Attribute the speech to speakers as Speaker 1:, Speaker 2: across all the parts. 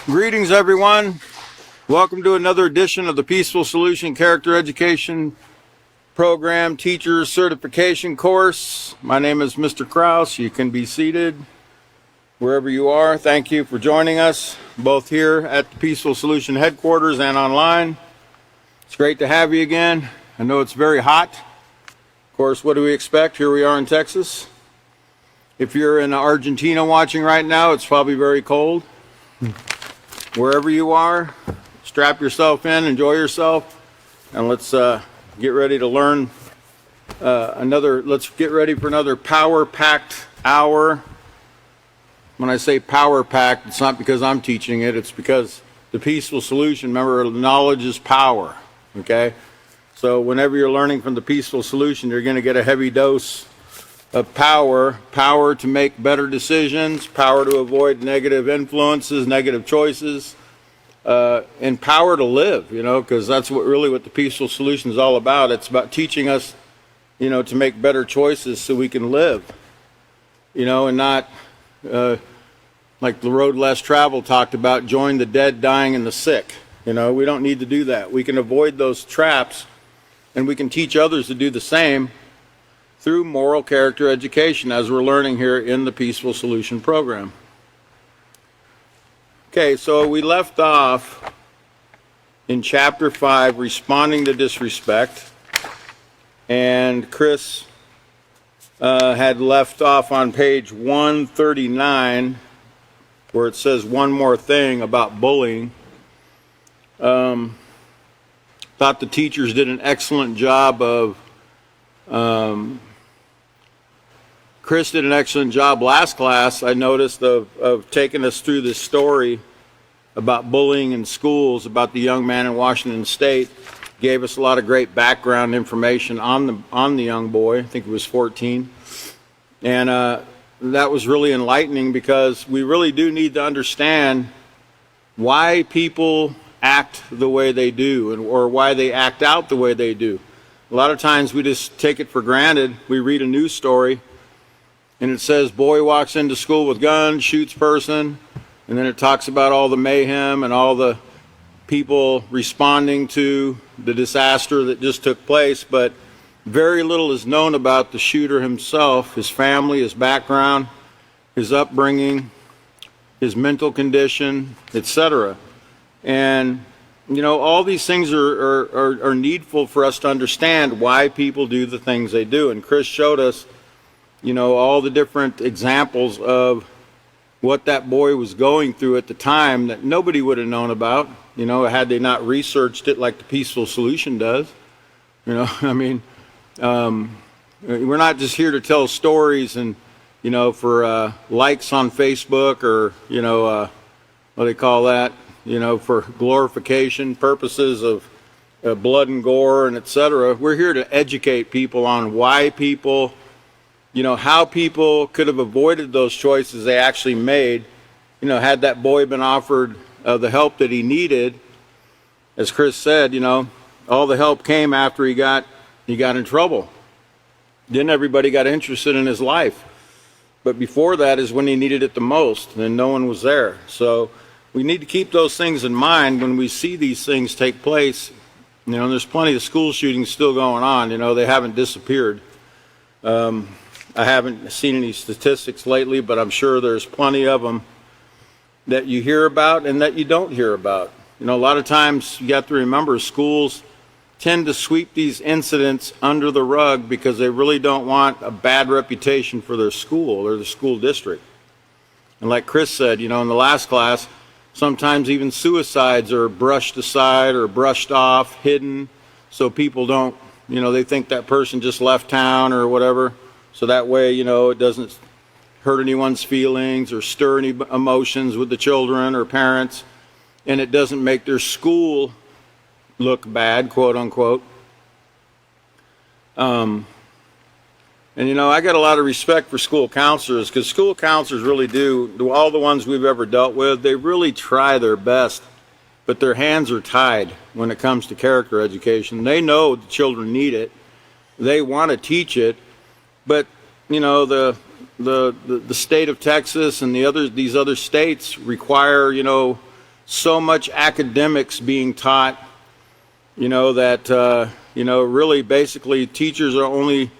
Speaker 1: Greetings, everyone. Welcome to another edition of the Peaceful Solution Character Education Program Teacher Certification Course. My name is Mr. Kraus. You can be seated wherever you are. Thank you for joining us, both here at the Peaceful Solution headquarters and online. It's great to have you again. I know it's very hot. Of course, what do we expect? Here we are in Texas. If you're in Argentina watching right now, it's probably very cold. Wherever you are, strap yourself in, enjoy yourself, and let's get ready to learn let's get ready for another power-packed hour. When I say power-packed, it's not because I'm teaching it, it's because the Peaceful Solution, remember, knowledge is power, okay? So whenever you're learning from the Peaceful Solution, you're going to get a heavy dose of power to make better decisions, power to avoid negative influences, negative choices, and power to live, because that's what the Peaceful Solution is all about. It's about teaching us, to make better choices so we can live, and not, like the road less traveled talked about, join the dead, dying, and the sick. We don't need to do that. We can avoid those traps, and we can teach others to do the same through moral character education, as we're learning here in the Peaceful Solution program. Okay, so we left off in Chapter 5, Responding to Disrespect, and Chris had left off on page 139, where it says one more thing about bullying. Thought the teachers did an excellent job of Chris did an excellent job last class, I noticed, of taking us through this story about bullying in schools, about the young man in Washington State. Gave us a lot of great background information on the young boy. I think he was 14. And that was really enlightening, because we really do need to understand why people act the way they do, or why they act out the way they do. A lot of times we just take it for granted. We read a news story and it says boy walks into school with gun, shoots person, and then it talks about all the mayhem and all the people responding to the disaster that just took place, but very little is known about the shooter himself, his family, his background, his upbringing, his mental condition, etc. And all these things are needful for us to understand why people do the things they do. And Chris showed us, all the different examples of what that boy was going through at the time that nobody would have known about, had they not researched it like the Peaceful Solution does. We're not just here to tell stories and, for likes on Facebook, or, what do they call that? For glorification purposes of blood and gore and etc. We're here to educate people on why people, how people could have avoided those choices they actually made, had that boy been offered the help that he needed. As Chris said, all the help came after he got in trouble. Then everybody got interested in his life. But before that is when he needed it the most, and no one was there. So we need to keep those things in mind when we see these things take place. There's plenty of school shootings still going on. They haven't disappeared. I haven't seen any statistics lately, but I'm sure there's plenty of them that you hear about and that you don't hear about. A lot of times you have to remember, schools tend to sweep these incidents under the rug because they really don't want a bad reputation for their school or the school district. And like Chris said, in the last class, sometimes even suicides are brushed aside or brushed off, hidden, so people don't, they think that person just left town or whatever. So that way, it doesn't hurt anyone's feelings or stir any emotions with the children or parents, and it doesn't make their school look bad, quote unquote. And I got a lot of respect for school counselors, because school counselors really do, all the ones we've ever dealt with, they really try their best, but their hands are tied when it comes to character education. They know the children need it. They want to teach it, but the state of Texas and these other states require so much academics being taught, that, really basically teachers are only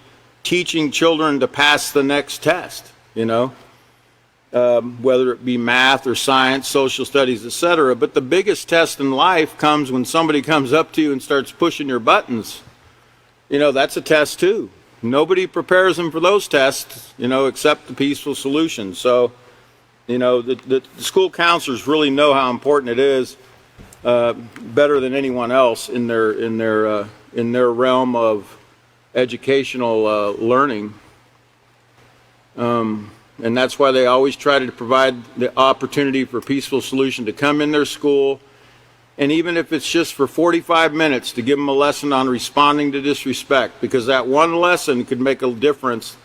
Speaker 1: teaching children to pass the next test, whether it be math or science, social studies, etc. But the biggest test in life comes when somebody comes up to you and starts pushing your buttons. That's a test too. Nobody prepares them for those tests, except the peaceful solution. So, the school counselors really know how important it is, better than anyone else in their realm of educational learning. And that's why they always try to provide the opportunity for peaceful solution to come in their school, and even if it's just for 45 minutes, to give them a lesson on responding to disrespect, because that one lesson could make a difference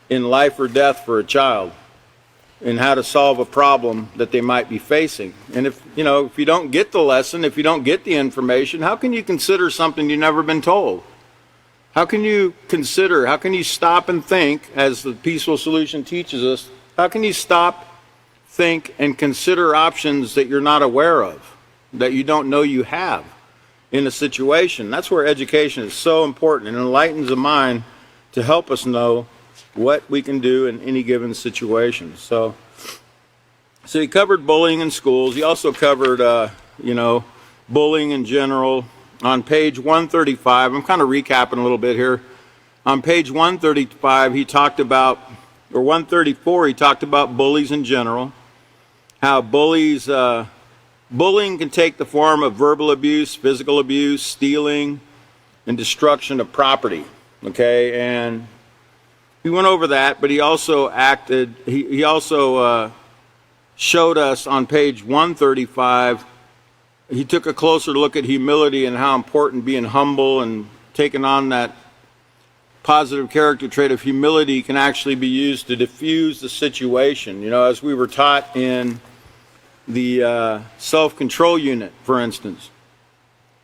Speaker 1: in life or death for a child, and how to solve a problem that they might be facing. And if you don't get the lesson, if you don't get the information, how can you consider something you've never been told? How can you stop and think, as the peaceful solution teaches us, how can you stop, think, and consider options that you're not aware of, that you don't know you have in a situation? That's where education is so important, and enlightens the mind to help us know what we can do in any given situation. So he covered bullying in schools. He also covered, bullying in general. On page 135, I'm kind of recapping a little bit here. On page 135, he talked about, or 134, he talked about bullies in general. How bullying can take the form of verbal abuse, physical abuse, stealing, and destruction of property. Okay, and he went over that, but he also showed us on page 135. He took a closer look at humility and how important being humble and taking on that positive character trait of humility can actually be used to diffuse the situation. As we were taught in the self-control unit, for instance.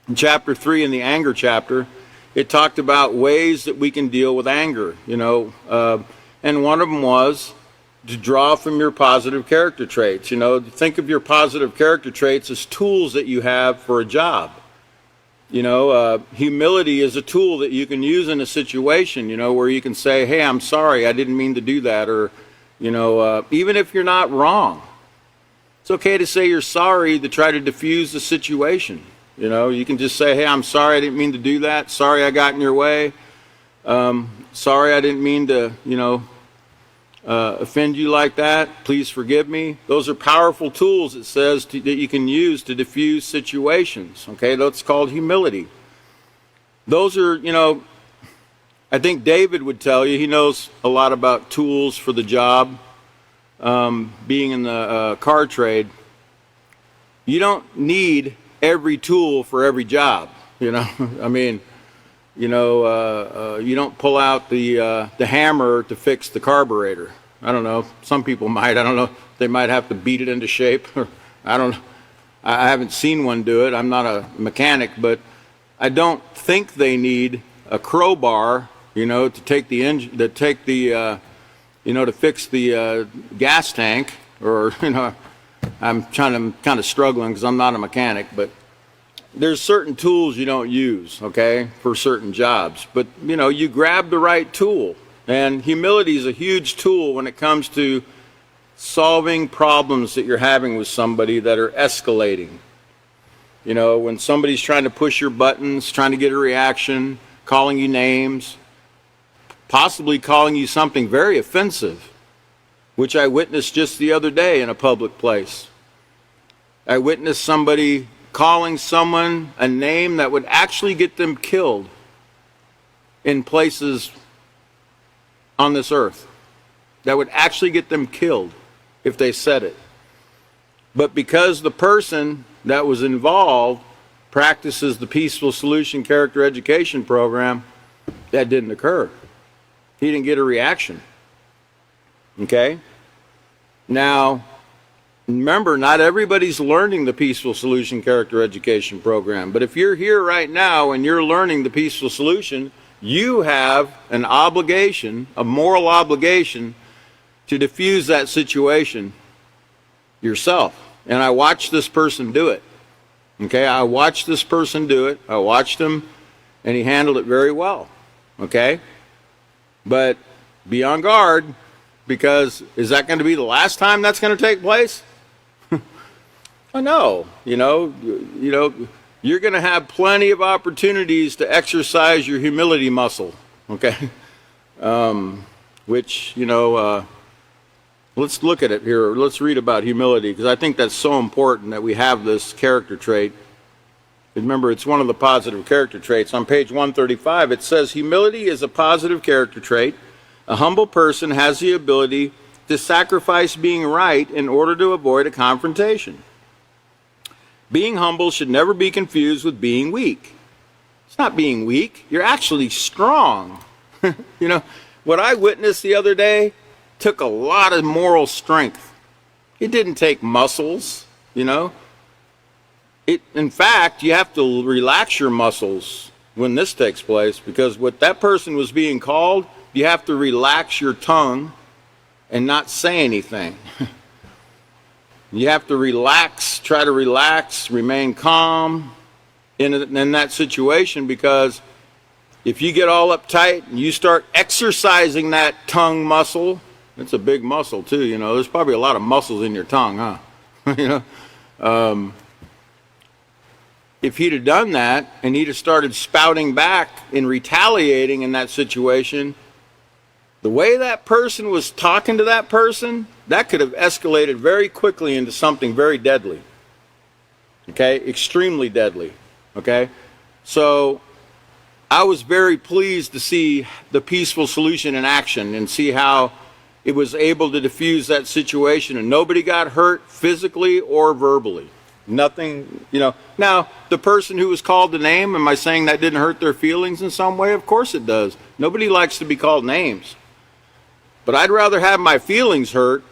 Speaker 1: In chapter 3, in the anger chapter, it talked about ways that we can deal with anger, and one of them was to draw from your positive character traits. Think of your positive character traits as tools that you have for a job. Humility is a tool that you can use in a situation, where you can say, hey, I'm sorry, I didn't mean to do that. Or, even if you're not wrong, it's okay to say you're sorry to try to diffuse the situation. You can just say, hey, I'm sorry, I didn't mean to do that. Sorry I got in your way. Sorry I didn't mean to, offend you like that. Please forgive me. Those are powerful tools, it says, that you can use to diffuse situations. Okay, that's called humility. Those are, I think David would tell you, he knows a lot about tools for the job, being in the car trade. You don't need every tool for every job, I mean, you don't pull out the hammer to fix the carburetor. I don't know. Some people might. I don't know. They might have to beat it into shape. I haven't seen one do it. I'm not a mechanic, but I don't think they need a crowbar, to take the engine, to fix the gas tank. Or I'm kind of struggling because I'm not a mechanic, but there's certain tools you don't use, okay, for certain jobs. But, you grab the right tool. And humility is a huge tool when it comes to solving problems that you're having with somebody that are escalating. When somebody's trying to push your buttons, trying to get a reaction, calling you names, possibly calling you something very offensive, which I witnessed just the other day in a public place. I witnessed somebody calling someone a name that would actually get them killed in places on this earth, that would actually get them killed if they said it. But because the person that was involved practices the peaceful solution character education program, that didn't occur. He didn't get a reaction. Okay? Now, remember, not everybody's learning the peaceful solution character education program. But if you're here right now and you're learning the peaceful solution, you have an obligation, a moral obligation, to diffuse that situation yourself. And I watched this person do it. Okay, I watched this person do it. I watched him, and he handled it very well. Okay? But be on guard, because is that going to be the last time that's going to take place? I know. You know, you're going to have plenty of opportunities to exercise your humility muscle. Okay? Which, let's look at it here. Let's read about humility, because I think that's so important that we have this character trait. Remember, it's one of the positive character traits. On page 135, it says, humility is a positive character trait. A humble person has the ability to sacrifice being right in order to avoid a confrontation. Being humble should never be confused with being weak. It's not being weak. You're actually strong. What I witnessed the other day took a lot of moral strength. It didn't take muscles, In fact, you have to relax your muscles when this takes place, because what that person was being called, you have to relax your tongue and not say anything. You have to relax, try to relax, remain calm in that situation, because if you get all uptight and you start exercising that tongue muscle, it's a big muscle too, There's probably a lot of muscles in your tongue, huh? If he'd have done that and he'd have started spouting back and retaliating in that situation, the way that person was talking to that person, that could have escalated very quickly into something very deadly. Okay? Extremely deadly. Okay? So I was very pleased to see the peaceful solution in action and see how it was able to diffuse that situation, and nobody got hurt physically or verbally. Nothing, Now, the person who was called the name, am I saying that didn't hurt their feelings in some way? Of course it does. Nobody likes to be called names. But I'd rather have my feelings hurt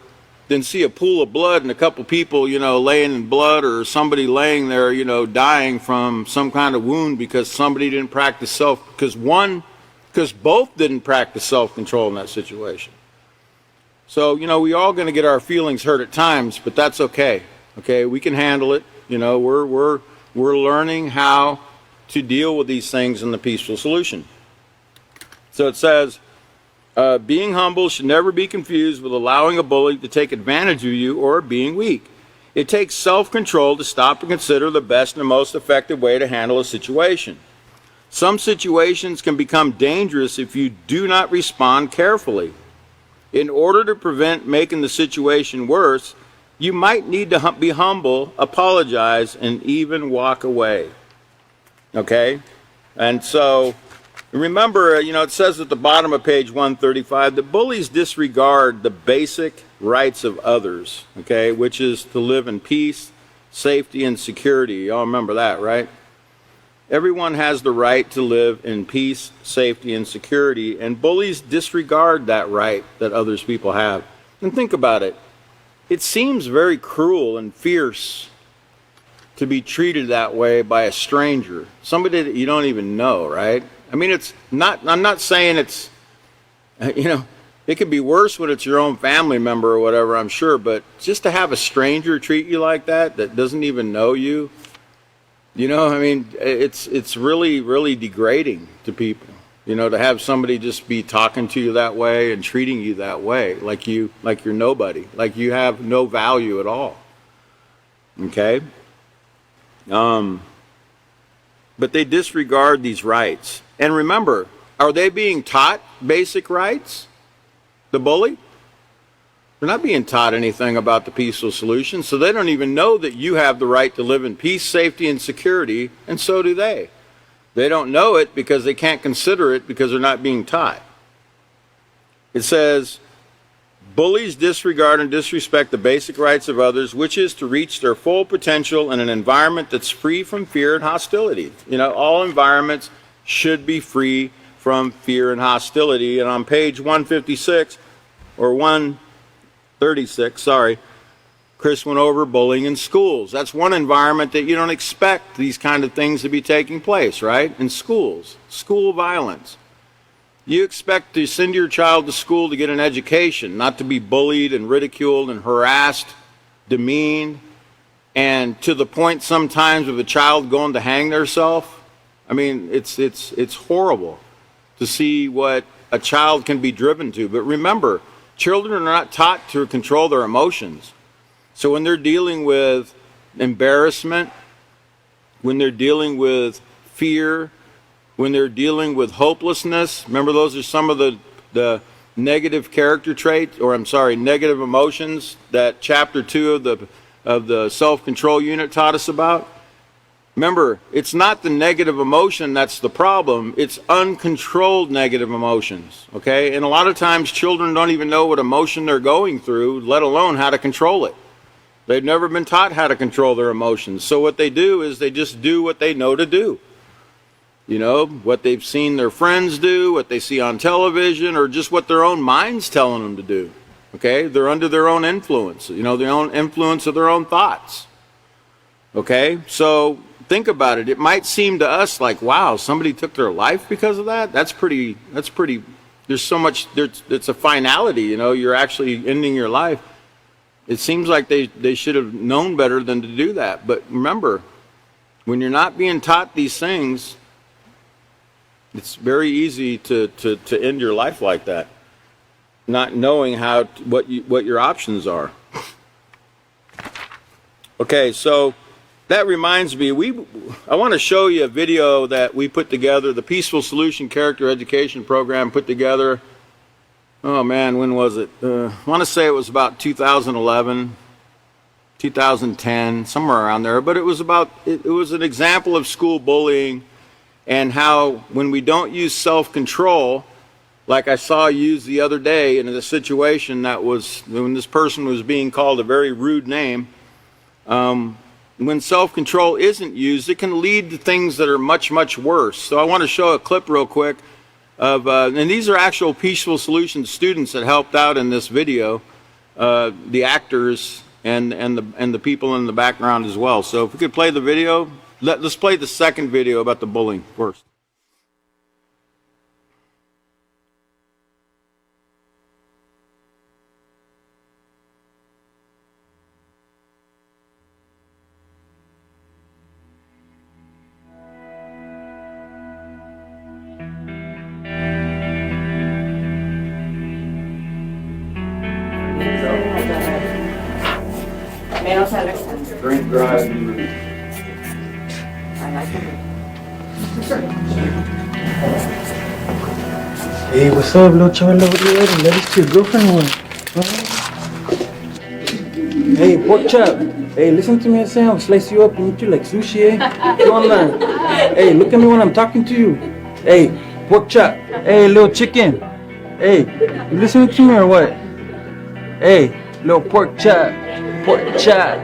Speaker 1: than see a pool of blood and a couple people, laying in blood, or somebody laying there, dying from some kind of wound because somebody didn't practice because both didn't practice self-control in that situation. So, we all going to get our feelings hurt at times, but that's okay. Okay, we can handle it. We're learning how to deal with these things in the peaceful solution. So it says, being humble should never be confused with allowing a bully to take advantage of you or being weak. It takes self-control to stop and consider the best and most effective way to handle a situation. Some situations can become dangerous if you do not respond carefully. In order to prevent making the situation worse, you might need to be humble, apologize, and even walk away. Okay? And so, remember, it says at the bottom of page 135 that bullies disregard the basic rights of others, okay, which is to live in peace, safety, and security. Y'all remember that, right? Everyone has the right to live in peace, safety, and security, and bullies disregard that right that others people have. And think about it. It seems very cruel and fierce to be treated that way by a stranger, somebody that you don't even know, right? I mean, I'm not saying it's, it could be worse when it's your own family member or whatever, I'm sure, but just to have a stranger treat you like that doesn't even know you, it's really, really degrading to people. To have somebody just be talking to you that way and treating you that way, like you're nobody, like you have no value at all. Okay? But they disregard these rights. And remember, are they being taught basic rights? The bully? They're not being taught anything about the peaceful solution, so they don't even know that you have the right to live in peace, safety, and security, and so do they. They don't know it because they can't consider it because they're not being taught. It says, bullies disregard and disrespect the basic rights of others, which is to reach their full potential in an environment that's free from fear and hostility. All environments should be free from fear and hostility. And on page 156, or 136, Chris went over bullying in schools. That's one environment that you don't expect these kind of things to be taking place, right? In schools, school violence. You expect to send your child to school to get an education, not to be bullied and ridiculed and harassed, demeaned. and to the point sometimes of a child going to hang themselves. I mean, it's horrible to see what a child can be driven to. But remember, children are not taught to control their emotions. So when they're dealing with embarrassment, when they're dealing with fear, when they're dealing with hopelessness, remember those are some of the negative character traits, or I'm sorry, negative emotions that chapter 2 of the self-control unit taught us about. Remember, it's not the negative emotion that's the problem, it's uncontrolled negative emotions, okay? And a lot of times children don't even know what emotion they're going through, let alone how to control it. They've never been taught how to control their emotions. So what they do is they just do what they know to do. You know, what they've seen their friends do, what they see on television, or just what their own mind's telling them to do. Okay? They're under their own influence, you know, their own influence of their own thoughts. Okay? So think about it. It might seem to us like, wow, somebody took their life because of that? That's pretty, there's so much, it's a finality, you know, you're actually ending your life. It seems like they should have known better than to do that. But remember, when you're not being taught these things, it's very easy to end your life like that, not knowing what your options are. Okay, so that reminds me, I want to show you a video that we put together, the Peaceful Solution Character Education Program put together. Oh man, when was it? I want to say it was about 2011, 2010, somewhere around there. But it was an example of school bullying and how when we don't use self-control, like I saw used the other day in a situation that was when this person was being called a very rude name. When self-control isn't used, it can lead to things that are much, much worse. So I want to show a clip real quick of, and these are actual Peaceful Solutions students that helped out in this video, the actors and the people in the background as well. So if we could play the video, let's play the second video about the bullying first.
Speaker 2: Menos Alexander.
Speaker 1: Drink, drive,
Speaker 2: I like him.
Speaker 3: Hey, what's up, little chaval over there? Let us to your girlfriend one. Hey, pork chop. Hey, listen to me, I say I'll slice you up and eat you like sushi, eh? Come on, man. Hey, look at me when I'm talking to you. Hey, pork chop. Hey, little chicken. Hey, you listening to me or what? Hey, little pork chop. Pork chop.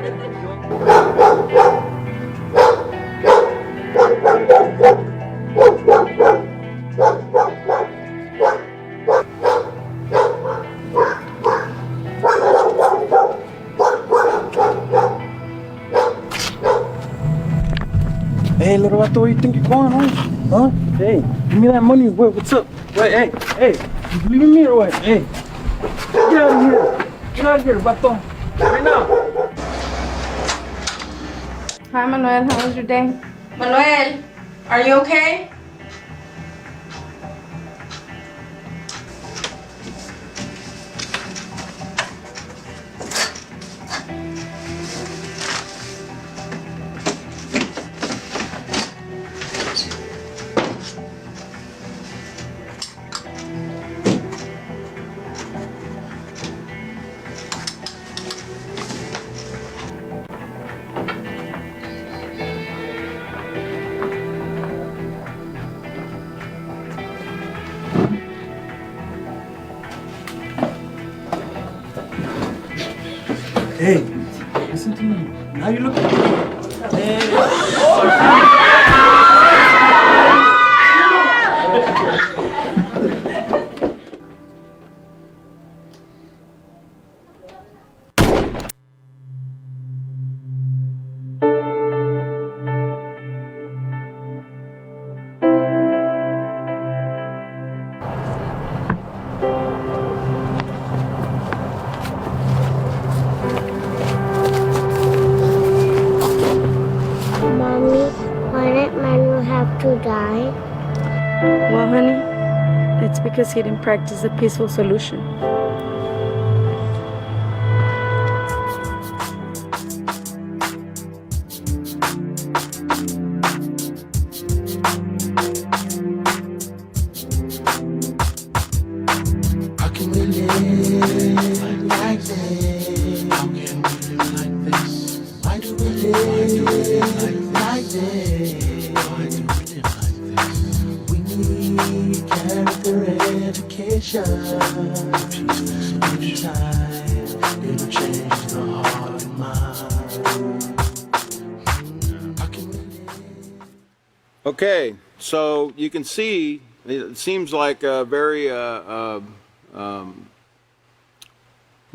Speaker 3: Hey, little vato, where you think you're going, huh? Hey, give me that money. What's up? Wait, hey, you leaving me or what? Hey, get out of here. Get out of here, vato. Right now.
Speaker 2: Hi, Manuel. How was your day? Manuel, are you okay?
Speaker 3: Hey, listen to me. Now you look at me. Hey.
Speaker 4: died?
Speaker 2: Well, honey, it's because he didn't practice a peaceful solution.
Speaker 5: How can we live like this? How can we live like this? Why do we live like this? Why do we live like this? We need character education. Peaceful time, it'll change the heart and mind. How can we live?
Speaker 1: Okay, so you can see it seems like a very, you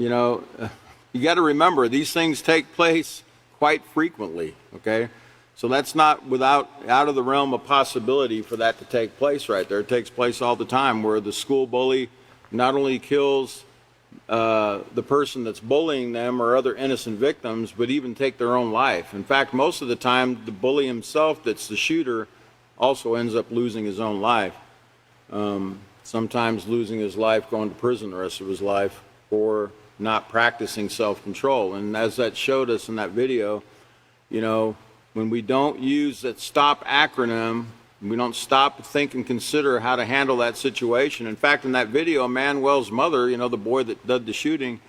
Speaker 1: know, you got to remember these things take place quite frequently, okay? So that's not out of the realm of possibility for that to take place right there. It takes place all the time where the school bully not only kills the person that's bullying them or other innocent victims, but even take their own life. In fact, most of the time, the bully himself that's the shooter also ends up losing his own life. Sometimes losing his life, going to prison the rest of his life, or not practicing self-control. And as that showed us in that video, you know, when we don't use that STOP acronym, we don't stop to think and consider how to handle that situation. In fact, in that video, Manuel's mother, you know, the boy that did the shooting,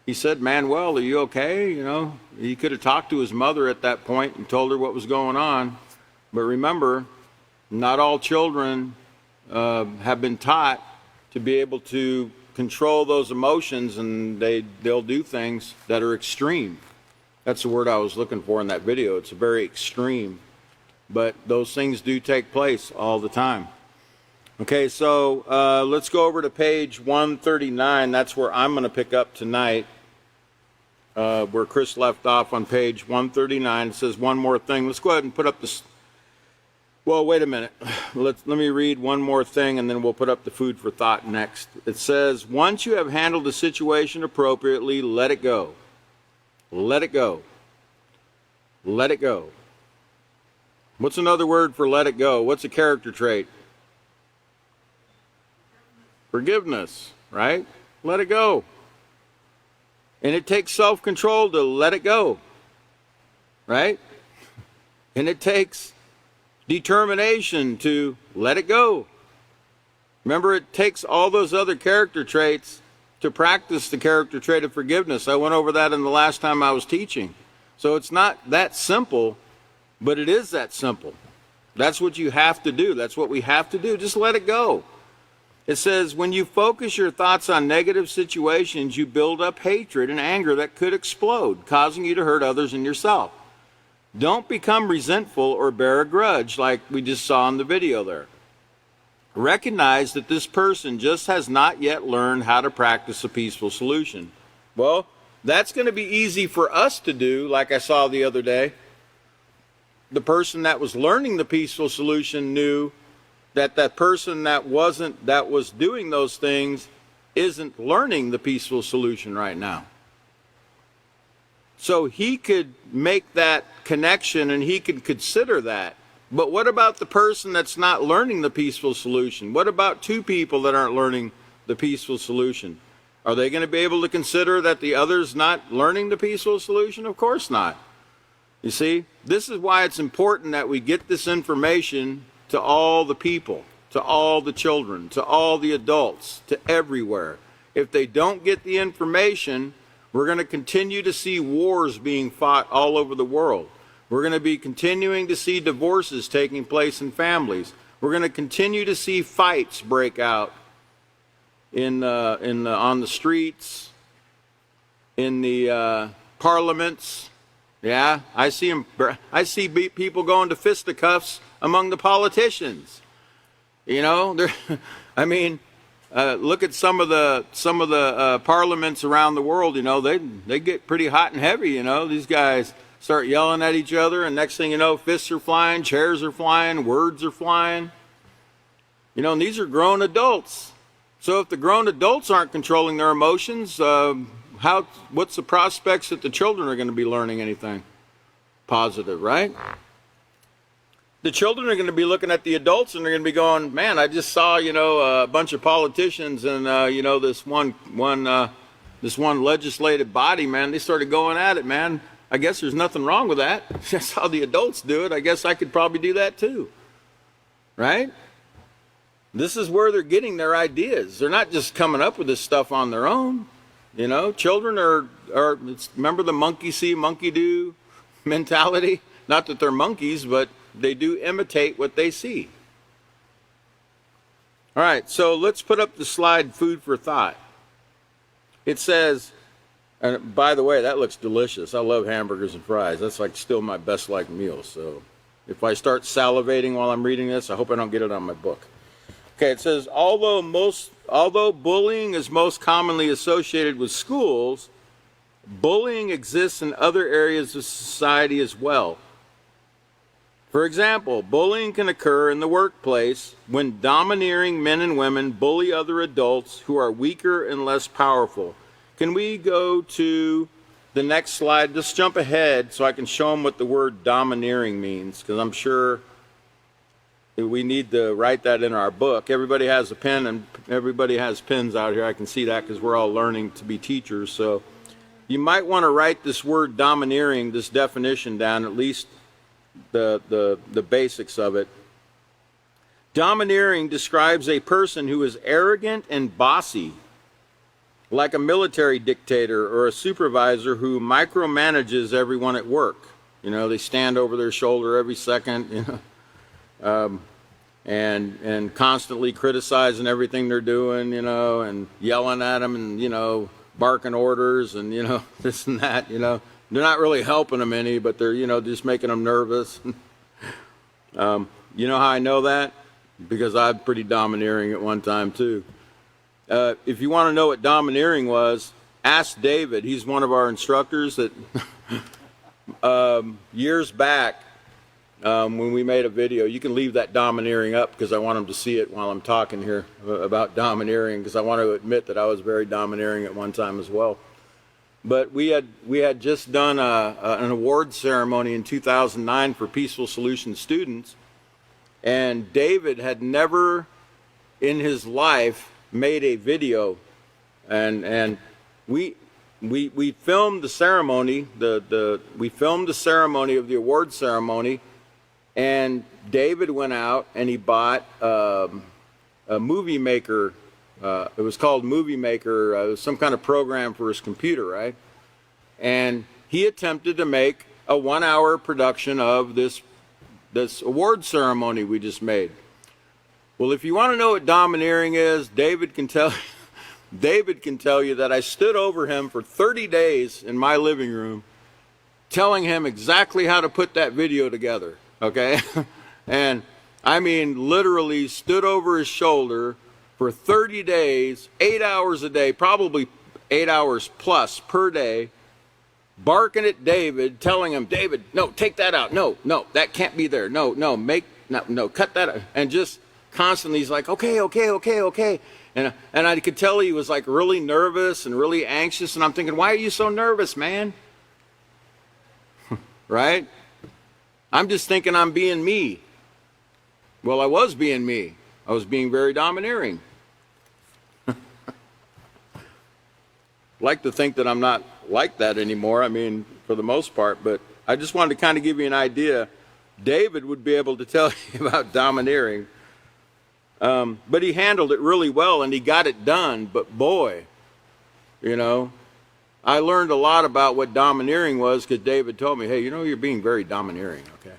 Speaker 1: he said, "Manuel, are you okay?" You know, he could have talked to his mother at that point and told her what was going on. But remember, not all children have been taught to be able to control those emotions, and they'll do things that are extreme. That's the word I was looking for in that video. It's very extreme, but those things do take place all the time. Okay, so let's go over to page 139. That's where I'm going to pick up tonight, where Chris left off on page 139. It says one more thing. Let's go ahead and put up this. Well, wait a minute. Let me read one more thing, and then we'll put up the food for thought next. It says, once you have handled the situation appropriately, let it go. Let it go. Let it go. What's another word for let it go? What's a character trait? Forgiveness, right? Let it go. And it takes self-control to let it go, right? And it takes determination to let it go. Remember, it takes all those other character traits to practice the character trait of forgiveness. I went over that in the last time I was teaching. So it's not that simple, but it is that simple. That's what you have to do. That's what we have to do. Just let it go. It says, when you focus your thoughts on negative situations, you build up hatred and anger that could explode, causing you to hurt others and yourself. Don't become resentful or bear a grudge like we just saw in the video there. Recognize that this person just has not yet learned how to practice a peaceful solution. Well, that's going to be easy for us to do, like I saw the other day. The person that was learning the peaceful solution knew that that person that was doing those things isn't learning the peaceful solution right now. So he could make that connection and he could consider that. But what about the person that's not learning the peaceful solution? What about two people that aren't learning the peaceful solution? Are they going to be able to consider that the other's not learning the peaceful solution? Of course not. You see, this is why it's important that we get this information to all the people, to all the children, to all the adults, to everywhere. If they don't get the information, we're going to continue to see wars being fought all over the world. We're going to be continuing to see divorces taking place in families. We're going to continue to see fights break out on the streets, in the parliaments. Yeah, I see people going to fisticuffs among the politicians. You know, look at some of the parliaments around the world. You know, they get pretty hot and heavy. You know, these guys start yelling at each other, and next thing you know, fists are flying, chairs are flying, words are flying. You know, and these are grown adults. So if the grown adults aren't controlling their emotions, what's the prospects that the children are going to be learning anything positive, right? The children are going to be looking at the adults and they're going to be going, man, I just saw, a bunch of politicians and, this one legislative body, man, they started going at it, man. I guess there's nothing wrong with that. That's how the adults do it. I guess I could probably do that too. Right? This is where they're getting their ideas. They're not just coming up with this stuff on their own. Children are remember the monkey see, monkey do mentality? Not that they're monkeys, but they do imitate what they see. All right, so let's put up the slide food for thought. It says, and by the way, that looks delicious. I love hamburgers and fries. That's like still my best liked meal. So if I start salivating while I'm reading this, I hope I don't get it on my book. Okay, it says, although bullying is most commonly associated with schools, bullying exists in other areas of society as well. For example, bullying can occur in the workplace when domineering men and women bully other adults who are weaker and less powerful. Can we go to the next slide? Just jump ahead so I can show them what the word domineering means, because I'm sure we need to write that in our book. Everybody has a pen, and everybody has pens out here. I can see that because we're all learning to be teachers. So you might want to write this word domineering, this definition down, at least the basics of it. Domineering describes a person who is arrogant and bossy, like a military dictator or a supervisor who micromanages everyone at work. They stand over their shoulder every second, and constantly criticizing everything they're doing, and yelling at them and, barking orders and, this and that, They're not really helping them any, but they're, just making them nervous. You know how I know that? Because I'm pretty domineering at one time too. If you want to know what domineering was, ask David. He's one of our instructors that years back, when we made a video, you can leave that domineering up because I want him to see it while I'm talking here about domineering, because I want to admit that I was very domineering at one time as well. But we had just done an award ceremony in 2009 for Peaceful Solution students, and David had never in his life made a video, and we filmed the ceremony. We filmed the ceremony of the award ceremony, and David went out and he bought a movie maker. It was called Movie Maker. It was some kind of program for his computer, right? And he attempted to make a 1-hour production of this award ceremony we just made. Well, if you want to know what domineering is, David can tell you that I stood over him for 30 days in my living room, telling him exactly how to put that video together. Okay, and I mean literally stood over his shoulder for 30 days, 8 hours a day, probably 8 hours plus per day, barking at David, telling him, David, no, take that out. No, that can't be there. No, cut that out. And just constantly, he's like, okay. And I could tell he was like really nervous and really anxious. And I'm thinking, why are you so nervous, man? Right? I'm just thinking I'm being me. Well, I was being me. I was being very domineering. Like to think that I'm not like that anymore, I mean, for the most part, but I just wanted to kind of give you an idea. David would be able to tell you about domineering, but he handled it really well and he got it done. But boy, I learned a lot about what domineering was because David told me, hey, you're being very domineering, okay?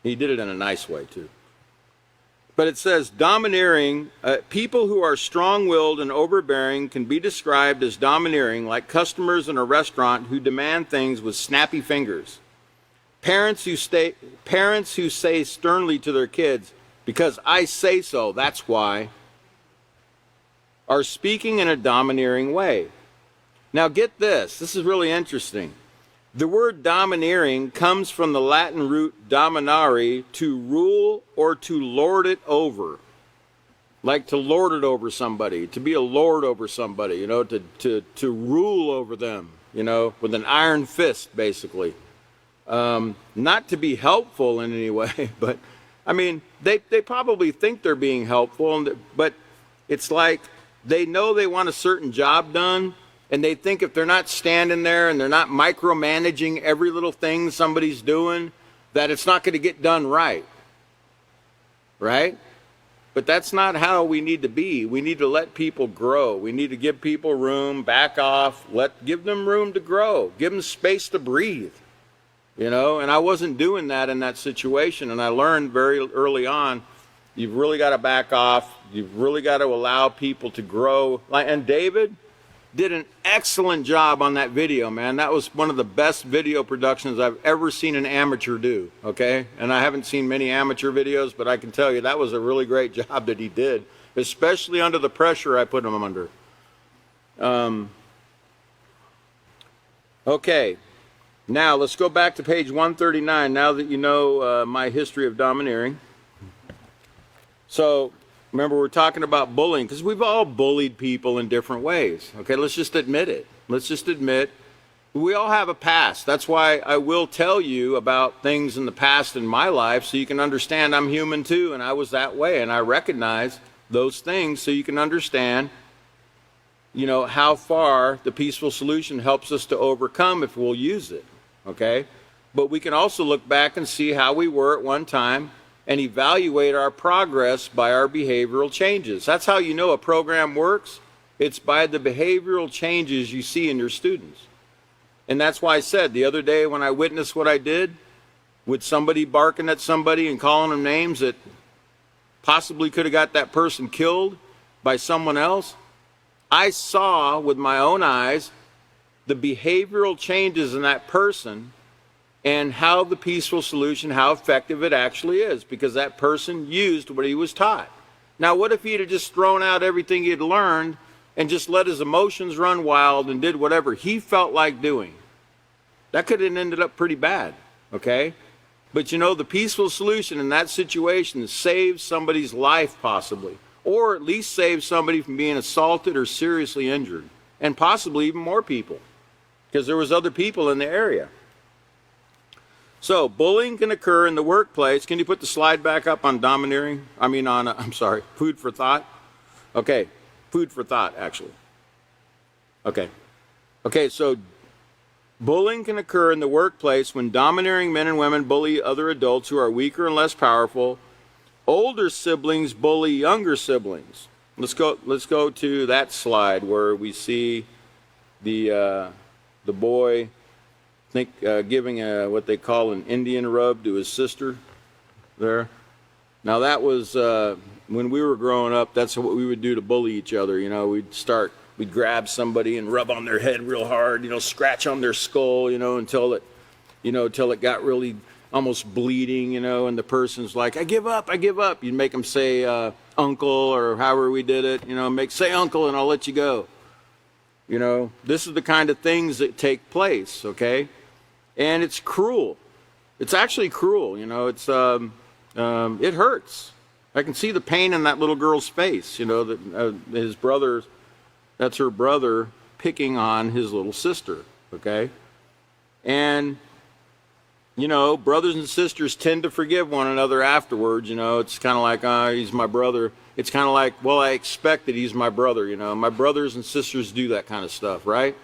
Speaker 1: He did it in a nice way too. But it says domineering, people who are strong-willed and overbearing can be described as domineering, like customers in a restaurant who demand things with snappy fingers. Parents who say sternly to their kids, because I say so, that's why, are speaking in a domineering way. Now get this, this is really interesting. The word domineering comes from the Latin root dominare, to rule or to lord it over. Like to lord it over somebody, to be a lord over somebody, to rule over them, with an iron fist, basically. not to be helpful in any way, but I mean, they probably think they're being helpful, but it's like they know they want a certain job done, and they think if they're not standing there and they're not micromanaging every little thing somebody's doing, that it's not going to get done right. Right? But that's not how we need to be. We need to let people grow. We need to give people room, back off, give them room to grow, give them space to breathe. You know, and I wasn't doing that in that situation, and I learned very early on, you've really got to back off. You've really got to allow people to grow. And David did an excellent job on that video, man. That was one of the best video productions I've ever seen an amateur do, okay? And I haven't seen many amateur videos, but I can tell you that was a really great job that he did, especially under the pressure I put him under. Okay. Now, let's go back to page 139, now that you know my history of domineering. So, remember, we're talking about bullying, because we've all bullied people in different ways. Okay, let's just admit it. Let's just admit we all have a past. That's why I will tell you about things in the past in my life, so you can understand I'm human too, and I was that way, and I recognize those things so you can understand, you know, how far the peaceful solution helps us to overcome if we'll use it. Okay? But we can also look back and see how we were at one time and evaluate our progress by our behavioral changes. That's how you know a program works. It's by the behavioral changes you see in your students. And that's why I said the other day when I witnessed what I did with somebody barking at somebody and calling them names that possibly could have got that person killed by someone else, I saw with my own eyes the behavioral changes in that person and how the peaceful solution, how effective it actually is, because that person used what he was taught. Now, what if he'd have just thrown out everything he'd learned and just let his emotions run wild and did whatever he felt like doing? That could have ended up pretty bad, okay? But you know, the peaceful solution in that situation saves somebody's life possibly, or at least saves somebody from being assaulted or seriously injured, and possibly even more people, because there was other people in the area. So, bullying can occur in the workplace. Can you put the slide back up on domineering? Food for thought. Okay, food for thought, actually. Okay, so bullying can occur in the workplace when domineering men and women bully other adults who are weaker and less powerful. Older siblings bully younger siblings. Let's go to that slide where we see the boy giving what they call an Indian rub to his sister there. Now that was when we were growing up, that's what we would do to bully each other. You know, we'd grab somebody and rub on their head real hard, you know, scratch on their skull, you know, until it got really almost bleeding, you know, and the person's like, I give up. You'd make them say uncle, or however we did it, you know, say uncle and I'll let you go. You know, this is the kind of things that take place, okay? And it's cruel. It's actually cruel, you know. It hurts. I can see the pain in that little girl's face, you know, that that's her brother picking on his little sister, okay? And, you know, brothers and sisters tend to forgive one another afterwards, you know. It's kind of like, he's my brother. It's kind of like, well, I expect that he's my brother, you know. My brothers and sisters do that kind of stuff, right?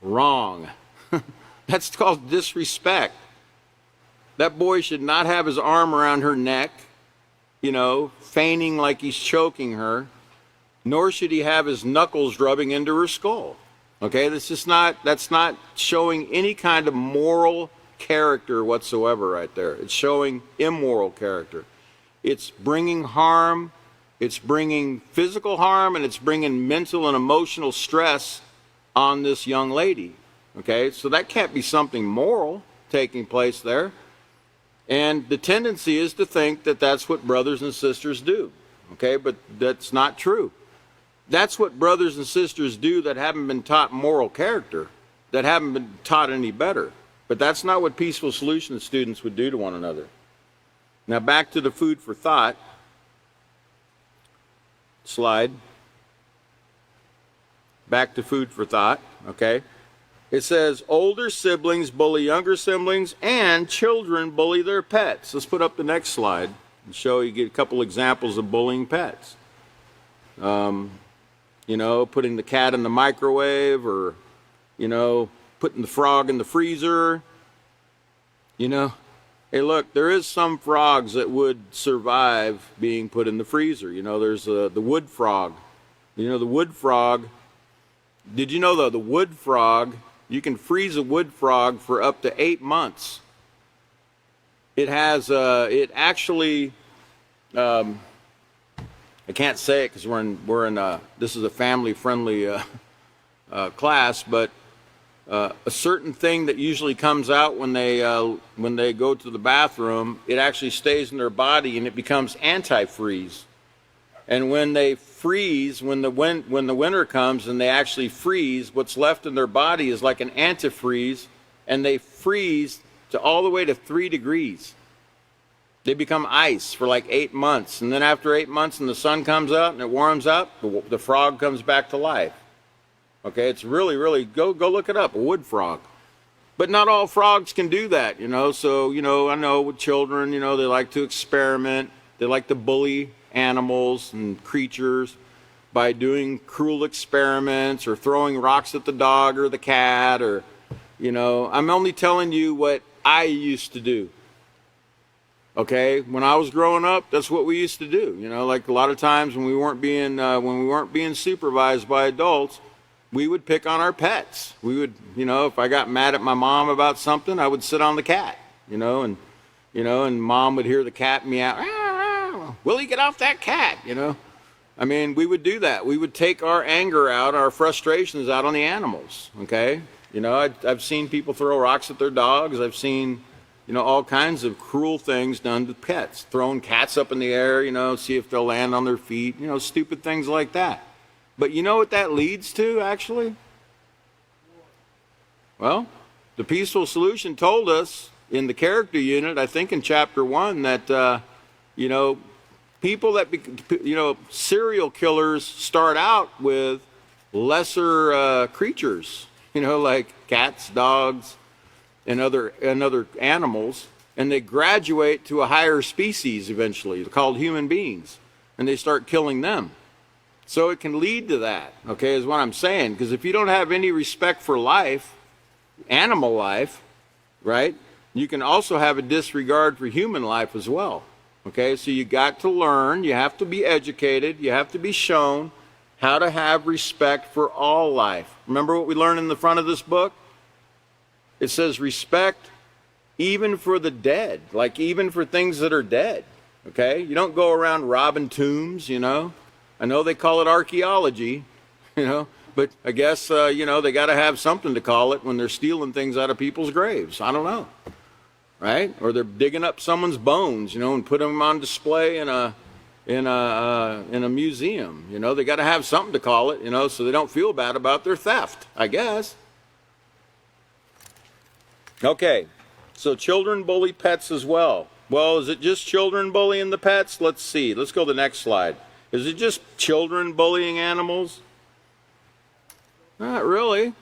Speaker 1: Wrong. That's called disrespect. That boy should not have his arm around her neck, you know, feigning like he's choking her, nor should he have his knuckles rubbing into her skull. Okay, that's not showing any kind of moral character whatsoever right there. It's showing immoral character. It's bringing harm. It's bringing physical harm, and it's bringing mental and emotional stress on this young lady. Okay, so that can't be something moral taking place there. And the tendency is to think that that's what brothers and sisters do. Okay, but that's not true. That's what brothers and sisters do that haven't been taught moral character, that haven't been taught any better. But that's not what peaceful solution students would do to one another. Now back to the food for thought slide. Back to food for thought, okay? It says older siblings bully younger siblings and children bully their pets. Let's put up the next slide and show you, get a couple examples of bullying pets. You know, putting the cat in the microwave, or, you know, putting the frog in the freezer. You know, hey, look, there is some frogs that would survive being put in the freezer. You know, there's the wood frog. You know, the wood frog. Did you know, though, the wood frog, you can freeze a wood frog for up to 8 months. It has, it actually, I can't say it because we're in this is a family-friendly class, but a certain thing that usually comes out when they go to the bathroom, it actually stays in their body and it becomes antifreeze. And when they freeze, when the winter comes and they actually freeze, what's left in their body is like an antifreeze, and they freeze to all the way to 3 degrees. They become ice for like 8 months, and then after 8 months and the sun comes out and it warms up, the frog comes back to life. Okay, it's really, go look it up, a wood frog. But not all frogs can do that, you know. So, you know, I know with children, you know, they like to experiment. They like to bully animals and creatures by doing cruel experiments or throwing rocks at the dog or the cat, or, you know, I'm only telling you what I used to do. Okay, when I was growing up, that's what we used to do. You know, like a lot of times when we weren't being supervised by adults, we would pick on our pets. We would, you know, if I got mad at my mom about something, I would sit on the cat, and mom would hear the cat meow. Will you get off that cat? You know, I mean, we would do that. We would take our anger out, our frustrations out on the animals. Okay, you know, I've seen people throw rocks at their dogs. I've seen, you know, all kinds of cruel things done to pets, throwing cats up in the air, you know, see if they'll land on their feet, you know, stupid things like that. But you know what that leads to, actually? Well, the Peaceful Solution told us in the character unit, I think in chapter 1, that, you know, people that, you know, serial killers start out with lesser creatures, you know, like cats, dogs, and other animals, and they graduate to a higher species eventually, called human beings, and they start killing them. So it can lead to that, okay, is what I'm saying. Because if you don't have any respect for life, animal life, right, you can also have a disregard for human life as well. Okay, so you got to learn, you have to be educated, you have to be shown how to have respect for all life. Remember what we learned in the front of this book? It says respect even for the dead, like even for things that are dead, okay? You don't go around robbing tombs, you know? I know they call it archaeology, you know, but I guess, you know, they got to have something to call it when they're stealing things out of people's graves. I don't know, right? Or they're digging up someone's bones, you know, and putting them on display in a museum. You know, they got to have something to call it, you know, so they don't feel bad about their theft, I guess. Okay, so children bully pets as well. Well, is it just children bullying the pets? Let's see. Let's go to the next slide. Is it just children bullying animals? Not really.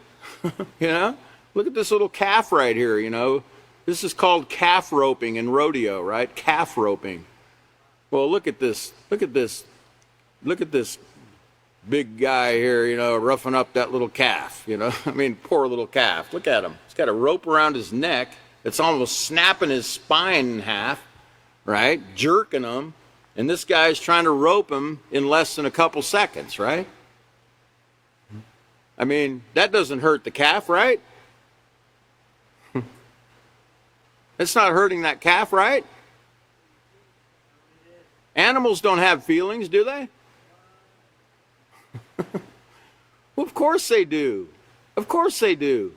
Speaker 1: You know, look at this little calf right here, you know. This is called calf roping in rodeo, right? Calf roping. Well, look at this. Look at this. Look at this big guy here, you know, roughing up that little calf, you know. I mean, poor little calf. Look at him. He's got a rope around his neck. It's almost snapping his spine in half, right? Jerking him. And this guy's trying to rope him in less than a couple seconds, right? I mean, that doesn't hurt the calf, right? It's not hurting that calf, right? Animals don't have feelings, do they? Well, of course they do. Of course they do.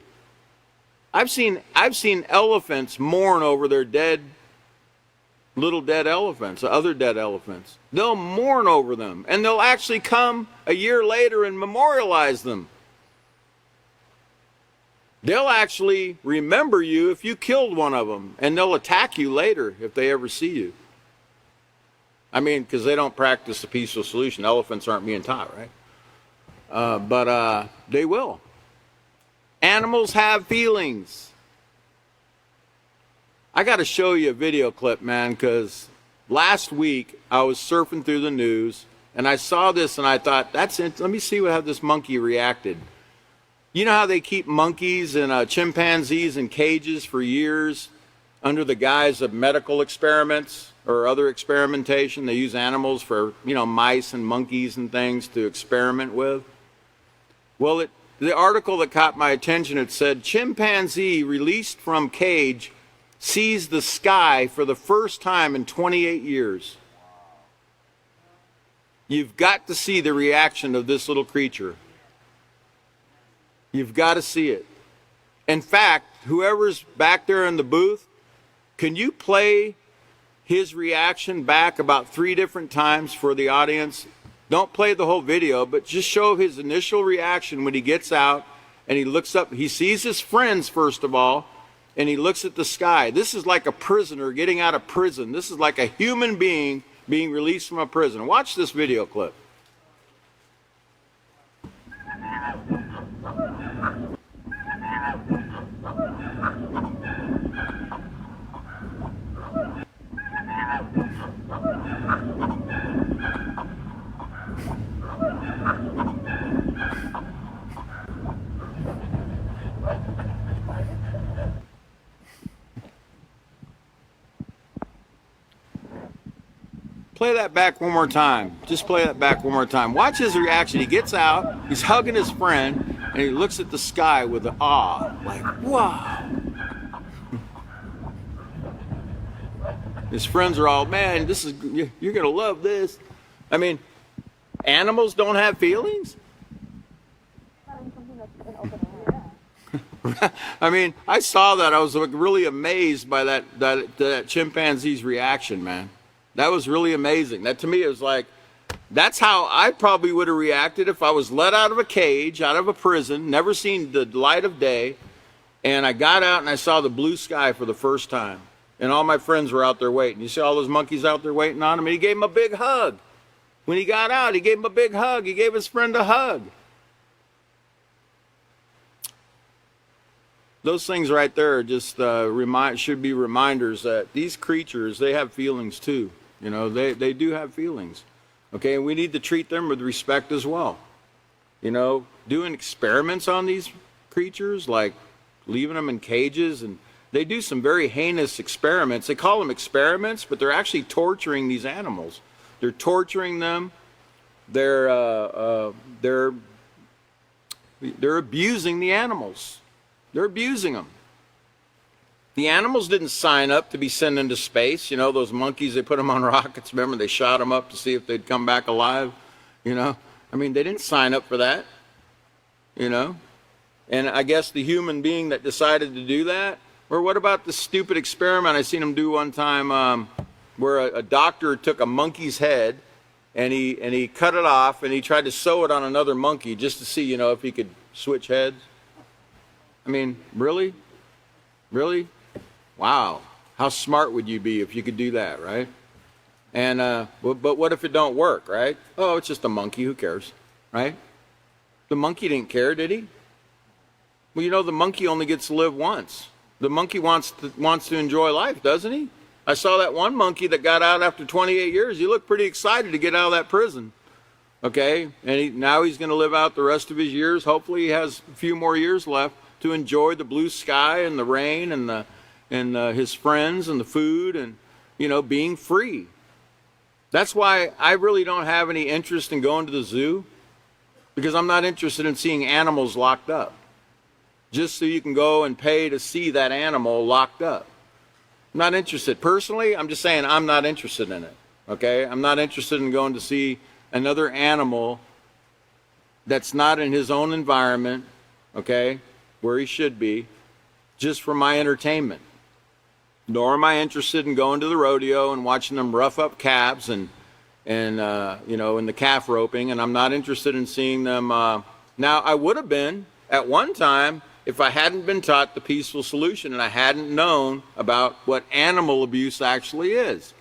Speaker 1: I've seen elephants mourn over their little dead elephants, other dead elephants. They'll mourn over them, and they'll actually come a year later and memorialize them. They'll actually remember you if you killed one of them, and they'll attack you later if they ever see you. I mean, because they don't practice the peaceful solution. Elephants aren't being taught, right? But they will. Animals have feelings. I got to show you a video clip, man, because last week I was surfing through the news and I saw this and I thought, that's it. Let me see how this monkey reacted. You know how they keep monkeys and chimpanzees in cages for years under the guise of medical experiments or other experimentation? They use animals for, mice and monkeys and things to experiment with. Well, the article that caught my attention, it said, chimpanzee released from cage sees the sky for the first time in 28 years. You've got to see the reaction of this little creature. You've got to see it. In fact, whoever's back there in the booth, can you play his reaction back about 3 different times for the audience? Don't play the whole video, but just show his initial reaction when he gets out and he looks up. He sees his friends, first of all, and he looks at the sky. This is like a prisoner getting out of prison. This is like a human being being released from a prison. Watch this video clip. Play that back one more time. Just play that back one more time. Watch his reaction. He gets out, he's hugging his friend, and he looks at the sky with awe, like, wow. His friends are all, man, you're going to love this. I mean, animals don't have feelings? I mean, I saw that. I was really amazed by that chimpanzee's reaction, man. That was really amazing. That to me is like, that's how I probably would have reacted if I was let out of a cage, out of a prison, never seen the light of day, and I got out and I saw the blue sky for the first time. And all my friends were out there waiting. You see all those monkeys out there waiting on him? And he gave him a big hug. When he got out, he gave him a big hug. He gave his friend a hug. Those things right there just should be reminders that these creatures, they have feelings too. They do have feelings. Okay, and we need to treat them with respect as well. Doing experiments on these creatures, like leaving them in cages, and they do some very heinous experiments. They call them experiments, but they're actually torturing these animals. They're torturing them. They're abusing the animals. They're abusing them. The animals didn't sign up to be sent into space. Those monkeys, they put them on rockets. Remember, they shot them up to see if they'd come back alive. I mean, they didn't sign up for that. And I guess the human being that decided to do that, or what about the stupid experiment I seen them do one time where a doctor took a monkey's head and he cut it off and he tried to sew it on another monkey just to see, if he could switch heads. I mean, really? Really? Wow. How smart would you be if you could do that, right? And but what if it don't work, right? Oh, it's just a monkey. Who cares, right? The monkey didn't care, did he? Well, the monkey only gets to live once. The monkey wants to enjoy life, doesn't he? I saw that one monkey that got out after 28 years. He looked pretty excited to get out of that prison. Okay, and now he's going to live out the rest of his years. Hopefully, he has a few more years left to enjoy the blue sky and the rain and his friends and the food and being free. That's why I really don't have any interest in going to the zoo, because I'm not interested in seeing animals locked up just so you can go and pay to see that animal locked up. I'm not interested. Personally, I'm just saying I'm not interested in it. Okay, I'm not interested in going to see another animal that's not in his own environment, okay, where he should be, just for my entertainment. Nor am I interested in going to the rodeo and watching them rough up calves and in the calf roping, and I'm not interested in seeing them. Now, I would have been at one time if I hadn't been taught the peaceful solution and I hadn't known about what animal abuse actually is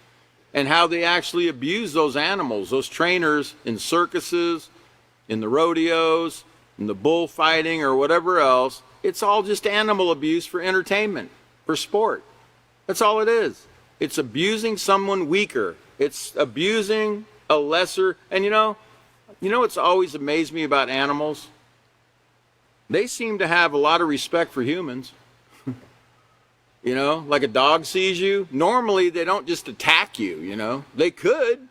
Speaker 1: and how they actually abuse those animals, those trainers in circuses, in the rodeos, in the bullfighting or whatever else. it's all just animal abuse for entertainment, for sport. That's all it is. It's abusing someone weaker. It's abusing a lesser, and you know what's always amazed me about animals? They seem to have a lot of respect for humans. You know, like a dog sees you. Normally, they don't just attack you, you know. They could.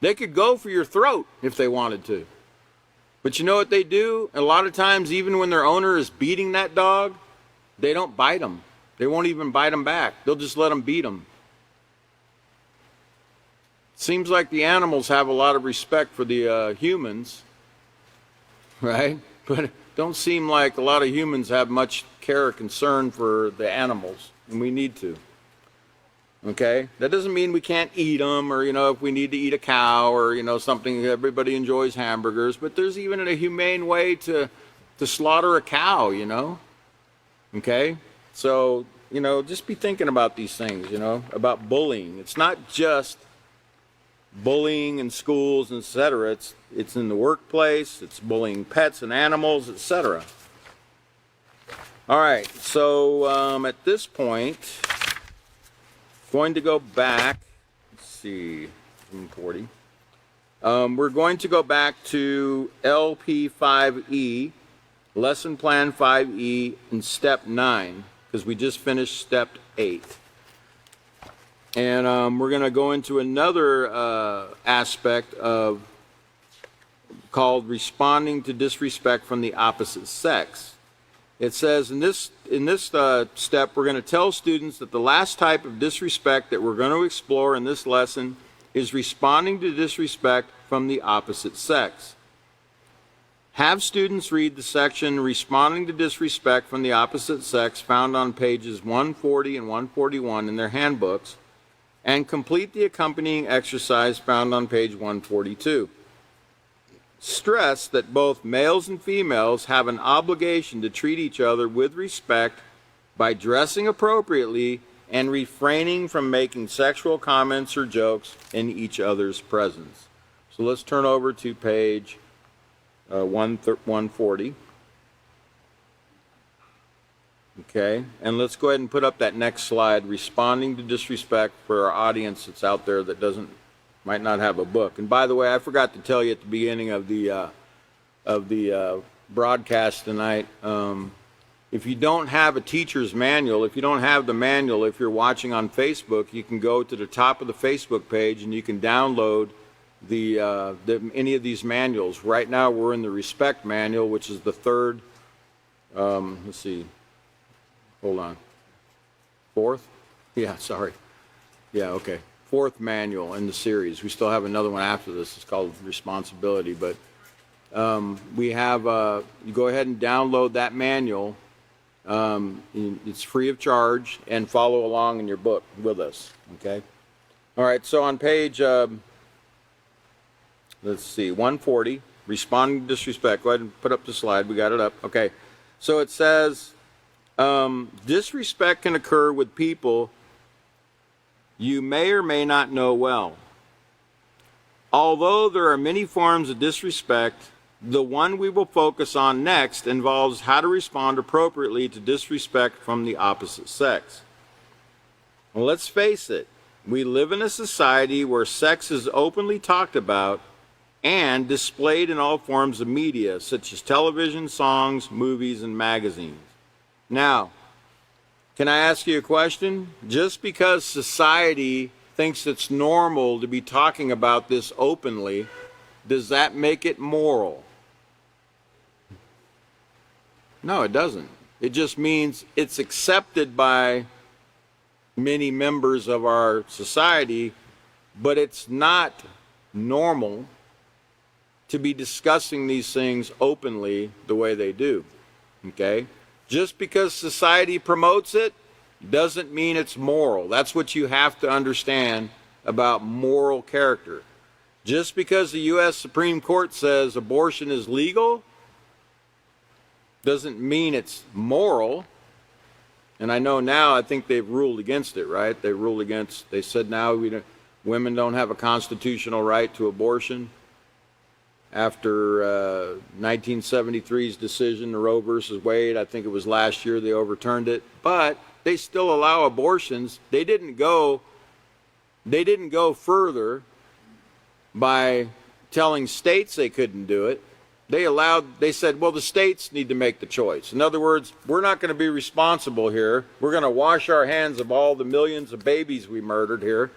Speaker 1: They could go for your throat if they wanted to. But you know what they do? A lot of times, even when their owner is beating that dog, they don't bite them. They won't even bite them back. They'll just let them beat them. Seems like the animals have a lot of respect for the humans, right? But it don't seem like a lot of humans have much care or concern for the animals, and we need to. Okay? That doesn't mean we can't eat them, or, you know, if we need to eat a cow, or, you know, something, everybody enjoys hamburgers, but there's even a humane way to slaughter a cow, you know? Okay? So, you know, just be thinking about these things, you know, about bullying. It's not just bullying in schools, etc. It's in the workplace, it's bullying pets and animals, etc. All right, so at this point, going to go back, let's see, 40. We're going to go back to LP5E, Lesson Plan 5E, in Step 9, because we just finished Step 8. And we're going to go into another aspect of called responding to disrespect from the opposite sex. It says in this step, we're going to tell students that the last type of disrespect that we're going to explore in this lesson is responding to disrespect from the opposite sex. Have students read the section Responding to Disrespect from the Opposite Sex found on pages 140 and 141 in their handbooks, and complete the accompanying exercise found on page 142. Stress that both males and females have an obligation to treat each other with respect by dressing appropriately and refraining from making sexual comments or jokes in each other's presence. So let's turn over to page 140. Okay, and let's go ahead and put up that next slide, responding to disrespect, for our audience that's out there that might not have a book. And by the way, I forgot to tell you at the beginning of the broadcast tonight, if you don't have a teacher's manual, if you don't have the manual, if you're watching on Facebook, you can go to the top of the Facebook page and you can download any of these manuals. Right now we're in the Respect Manual, which is the third, let's see, hold on. Fourth? Yeah, sorry. Yeah, okay. Fourth manual in the series. We still have another one after this. It's called Responsibility. But we have, you go ahead and download that manual. It's free of charge, and follow along in your book with us. Okay? All right, so on page, let's see, 140, Responding to Disrespect. Go ahead and put up the slide. We got it up. Okay. So it says, disrespect can occur with people you may or may not know well. Although there are many forms of disrespect, the one we will focus on next involves how to respond appropriately to disrespect from the opposite sex. Well, let's face it, we live in a society where sex is openly talked about and displayed in all forms of media, such as television, songs, movies, and magazines. Now, can I ask you a question? Just because society thinks it's normal to be talking about this openly, does that make it moral? No, it doesn't. It just means it's accepted by many members of our society, but it's not normal to be discussing these things openly the way they do. Okay? Just because society promotes it doesn't mean it's moral. That's what you have to understand about moral character. Just because the U.S. Supreme Court says abortion is legal doesn't mean it's moral. And I know now, I think they've ruled against it, right? They said now women don't have a constitutional right to abortion. after 1973's decision, the Roe versus Wade. I think it was last year they overturned it, but they still allow abortions. They didn't go further by telling states they couldn't do it. They said, well, the states need to make the choice. In other words, we're not going to be responsible here. We're going to wash our hands of all the millions of babies we murdered here,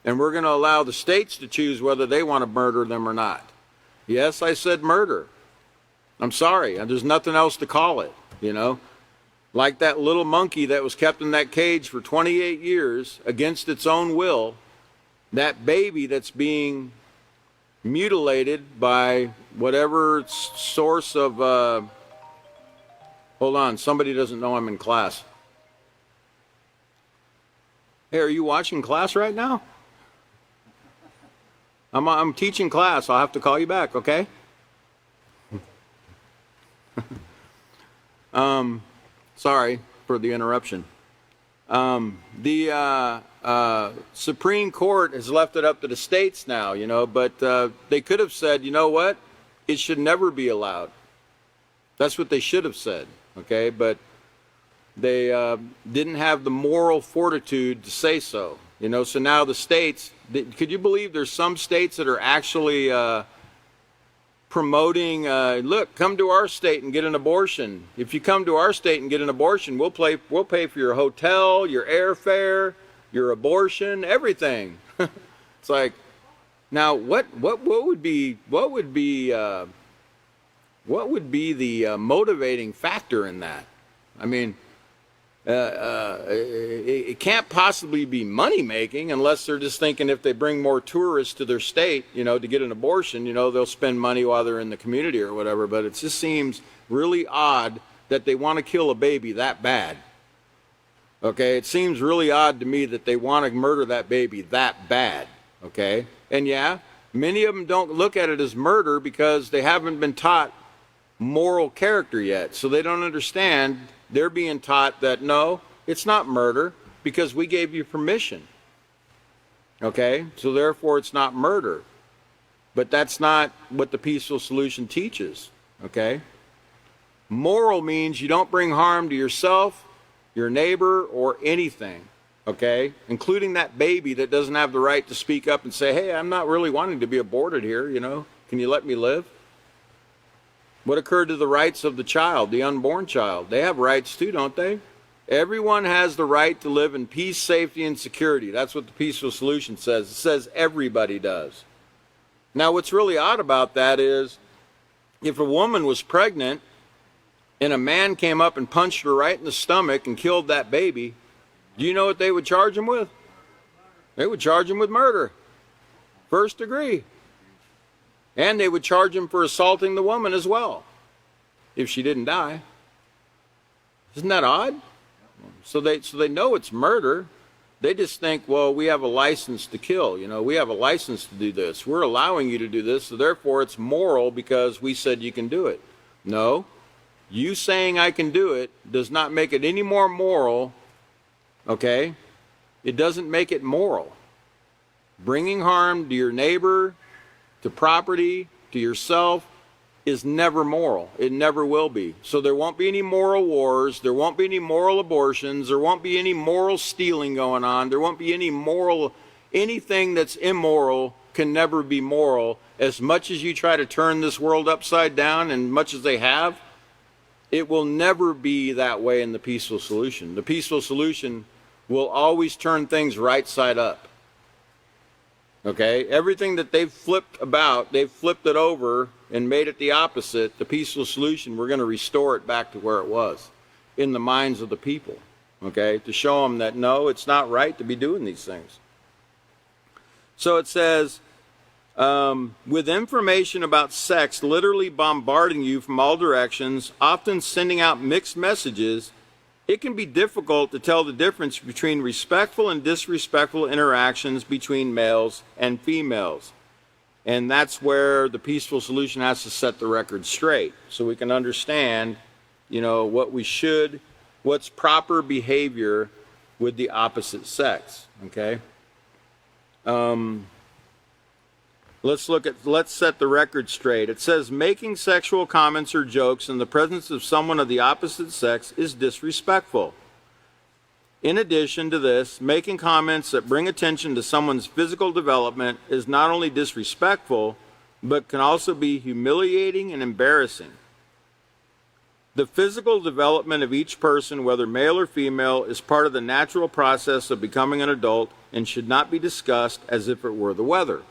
Speaker 1: and we're going to allow the states to choose whether they want to murder them or not. Yes, I said murder. I'm sorry. There's nothing else to call it, you know. Like that little monkey that was kept in that cage for 28 years against its own will, that baby that's being mutilated by whatever source of, hold on, somebody doesn't know I'm in class. Hey, are you watching class right now? I'm teaching class. I'll have to call you back, okay? Sorry for the interruption. The Supreme Court has left it up to the states now, you know, but they could have said, you know what, it should never be allowed. That's what they should have said, okay? But they didn't have the moral fortitude to say so, you know. So now the states, could you believe there's some states that are actually promoting, look, come to our state and get an abortion. If you come to our state and get an abortion, we'll pay for your hotel, your airfare, your abortion, everything. It's like, now what would be the motivating factor in that? I mean, it can't possibly be money making unless they're just thinking if they bring more tourists to their state, you know, to get an abortion, you know, they'll spend money while they're in the community or whatever. But it just seems really odd that they want to kill a baby that bad. Okay, it seems really odd to me that they want to murder that baby that bad. Okay, and yeah, many of them don't look at it as murder because they haven't been taught moral character yet, so they don't understand. They're being taught that no, it's not murder because we gave you permission. Okay, so therefore it's not murder. But that's not what the peaceful solution teaches. Okay, moral means you don't bring harm to yourself, your neighbor, or anything. Okay, including that baby that doesn't have the right to speak up and say, hey, I'm not really wanting to be aborted here, you know, can you let me live? What occurred to the rights of the child, the unborn child? They have rights too, don't they? Everyone has the right to live in peace, safety, and security. That's what the peaceful solution says. It says everybody does. Now, what's really odd about that is if a woman was pregnant and a man came up and punched her right in the stomach and killed that baby, do you know what they would charge him with? They would charge him with murder. First degree. And they would charge him for assaulting the woman as well, if she didn't die. Isn't that odd? So they know it's murder. They just think, well, we have a license to kill. You know, we have a license to do this. We're allowing you to do this, so therefore it's moral because we said you can do it. No, you saying I can do it does not make it any more moral, okay? It doesn't make it moral. Bringing harm to your neighbor, to property, to yourself, is never moral. It never will be. So there won't be any moral wars. There won't be any moral abortions. There won't be any moral stealing going on. There won't be any moral, anything that's immoral can never be moral. As much as you try to turn this world upside down, and much as they have, it will never be that way in the peaceful solution. The peaceful solution will always turn things right side up. Okay, everything that they've flipped about, they've flipped it over and made it the opposite. The peaceful solution, we're going to restore it back to where it was in the minds of the people, okay, to show them that no, it's not right to be doing these things. So it says, with information about sex literally bombarding you from all directions, often sending out mixed messages, it can be difficult to tell the difference between respectful and disrespectful interactions between males and females. And that's where the peaceful solution has to set the record straight so we can understand, you know, what's proper behavior with the opposite sex, okay? let's set the record straight. It says making sexual comments or jokes in the presence of someone of the opposite sex is disrespectful. In addition to this, making comments that bring attention to someone's physical development is not only disrespectful, but can also be humiliating and embarrassing. The physical development of each person, whether male or female, is part of the natural process of becoming an adult and should not be discussed as if it were the weather.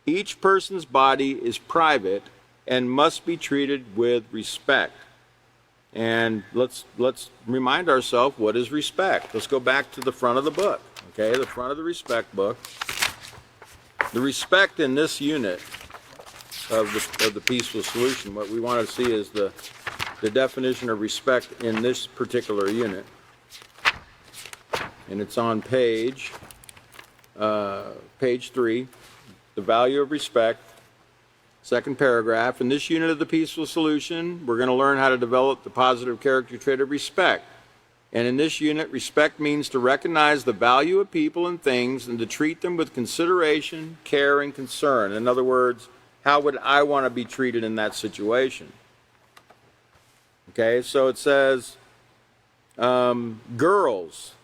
Speaker 1: Each person's body is private and must be treated with respect. And let's remind ourselves, what is respect? Let's go back to the front of the book, okay? The front of the respect book. The respect in this unit of the peaceful solution, what we want to see is the definition of respect in this particular unit. And it's on page 3, the value of respect. Second paragraph, in this unit of the peaceful solution, we're going to learn how to develop the positive character trait of respect. And in this unit, respect means to recognize the value of people and things and to treat them with consideration, care, and concern. In other words, how would I want to be treated in that situation? Okay, so it says, girls,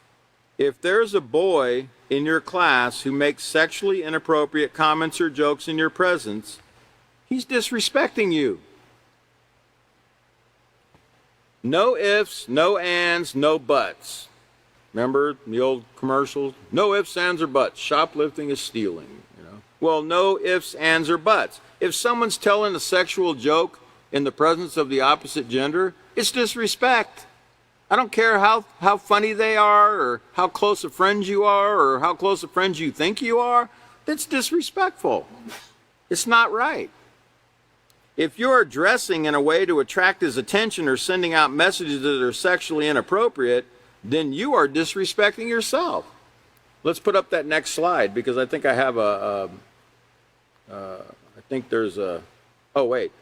Speaker 1: if there's a boy in your class who makes sexually inappropriate comments or jokes in your presence, he's disrespecting you. No ifs, no ands, no buts. Remember the old commercials? No ifs, ands, or buts. Shoplifting is stealing. Well, no ifs, ands, or buts. If someone's telling a sexual joke in the presence of the opposite gender, it's disrespect. I don't care how funny they are or how close of friends you are or how close of friends you think you are. That's disrespectful. It's not right. If you're dressing in a way to attract his attention or sending out messages that are sexually inappropriate, then you are disrespecting yourself. Let's put up that next slide because I think I have I think there's a, oh wait.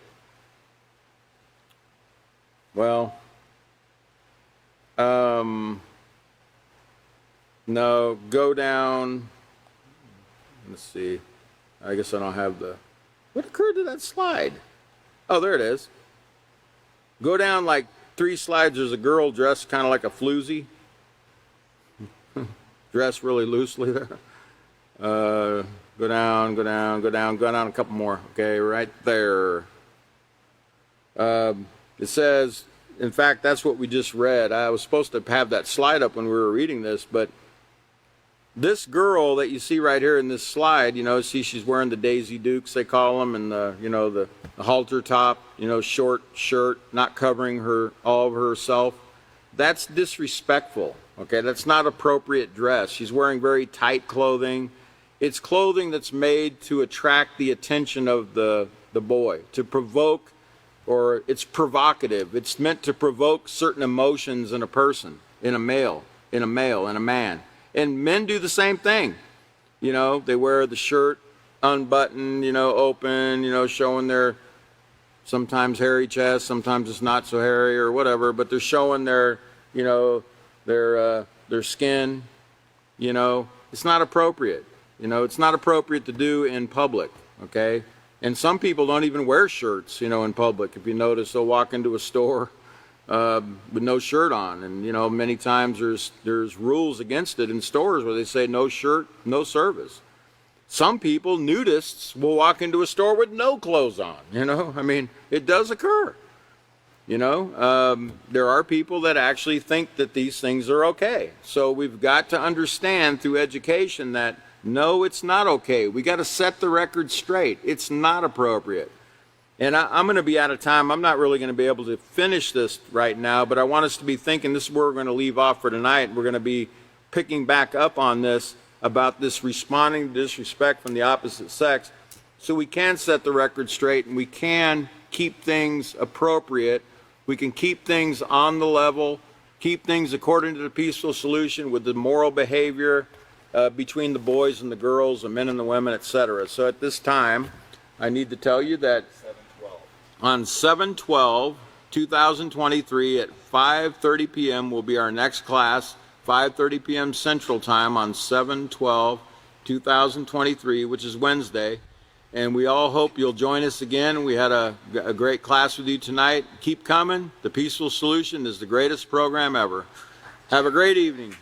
Speaker 1: Well, no, go down. Let's see. I guess I don't have the, what occurred to that slide? Oh, there it is. Go down like 3 slides. There's a girl dressed kind of like a floozy. Dressed really loosely there. Go down, go down, go down, go down a couple more. Okay, right there. It says, in fact, that's what we just read. I was supposed to have that slide up when we were reading this, but this girl that you see right here in this slide, see she's wearing the Daisy Dukes, they call them, and the halter top, short shirt, not covering all of herself. That's disrespectful, okay? That's not appropriate dress. She's wearing very tight clothing. It's clothing that's made to attract the attention of the boy, to provoke, or it's provocative. It's meant to provoke certain emotions in a person, in a male, in a man. And men do the same thing. They wear the shirt unbuttoned, open, showing their sometimes hairy chest, sometimes it's not so hairy or whatever, but they're showing their skin. It's not appropriate. It's not appropriate to do in public, okay? And some people don't even wear shirts, in public. If you notice, they'll walk into a store with no shirt on, and many times there's rules against it in stores where they say no shirt, no service. Some people, nudists, will walk into a store with no clothes on. It does occur. There are people that actually think that these things are okay. So we've got to understand through education that no, it's not okay. We got to set the record straight. It's not appropriate. And I'm going to be out of time. I'm not really going to be able to finish this right now, but I want us to be thinking this is where we're going to leave off for tonight. We're going to be picking back up on this, about this responding to disrespect from the opposite sex, so we can set the record straight and we can keep things appropriate. We can keep things on the level, keep things according to the peaceful solution with the moral behavior between the boys and the girls, the men and the women, etc. So at this time, I need to tell you that on 7/12/2023 at 5:30 p.m. will be our next class, 5:30 p.m. Central Time on 7/12/2023, which is Wednesday. And we all hope you'll join us again. We had a great class with you tonight. Keep coming. The Peaceful Solution is the greatest program ever. Have a great evening.